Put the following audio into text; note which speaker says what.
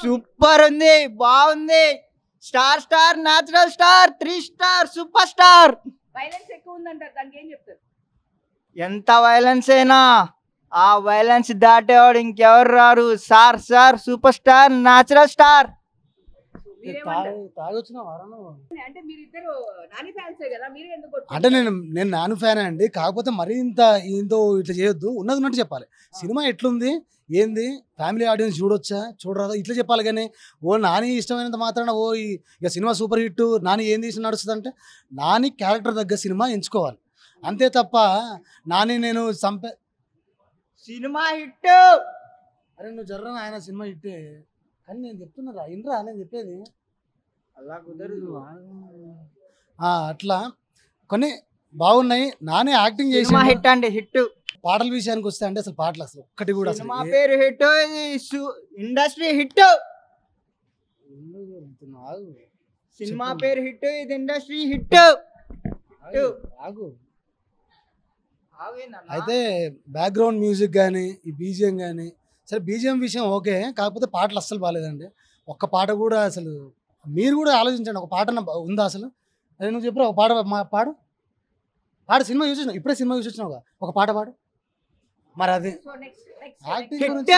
Speaker 1: Super ఉంది, బాగుంది. Star star, natural star, 3 star, super star.
Speaker 2: Violence ఎక్కువ ఉందంటారు, దానికి ఏం చెప్తారు?
Speaker 1: ఎంత వైలెన్స్ అయినా ఆ వైలెన్స్ దాటేవాడు ఇంకెవరు రారు. Sir sir, super star, natural star.
Speaker 2: అంటే మీరిద్దరు నాని ఫ్యాన్సే కదా, మీరు ఎందుకు
Speaker 3: అంటే నేను నాను ఫ్యాన్ అండి. కాకపోతే మరీ ఇంతో ఇట్లా చేయొద్దు, ఉన్నది ఉన్నట్టు చెప్పాలి. సినిమా ఎట్లుంది ఏంది ఫ్యామిలీ ఆడియన్స్ చూడొచ్చా చూడరాదా ఇట్లా చెప్పాలి. కానీ ఓ నాని ఇష్టమైనంత మాత్రాన ఇక సినిమా సూపర్ హిట్ నాని ఏం తీసి నడుస్తుంది అంటే నాని క్యారెక్టర్ తగ్గ సినిమా ఎంచుకోవాలి అంతే తప్ప నాని నేను
Speaker 1: సినిమా హిట్.
Speaker 3: అరే నువ్వు జర్ర ఆయన సినిమా హిట్టే, కానీ నేను చెప్తున్నా ఇంద్రా నేను చెప్పేది
Speaker 1: అలా కుదరదు.
Speaker 3: అట్లా కొన్ని బాగున్నాయి. నాని యాక్టింగ్ చేసి
Speaker 1: హిట్ అండి, హిట్.
Speaker 3: పాటల విషయానికి వస్తే అంటే అసలు పాటలు అసలు ఒక్కటి కూడా
Speaker 1: సినిమా పేరు హిట్, ఇండస్ట్రీ హిట్. సినిమా పేరు హిట్, ఇది ఇండస్ట్రీ హిట్.
Speaker 3: అయితే బ్యాక్గ్రౌండ్ మ్యూజిక్ కానీ ఈ బీజిఎం కానీ సరే బీజిఎం విషయం ఓకే, కాకపోతే పాటలు అస్సలు బాగాలేదండి. ఒక్క పాట కూడా అసలు మీరు కూడా ఆలోచించండి, ఒక పాట ఉందా అసలు? అదే నువ్వు చెప్పు, ఒక పాట పాడు సినిమా యూజ్ చేసినావు, ఇప్పుడే సినిమా యూజ్ చేసినావుగా, ఒక పాట పాడు. మరి అది యాక్టింగ్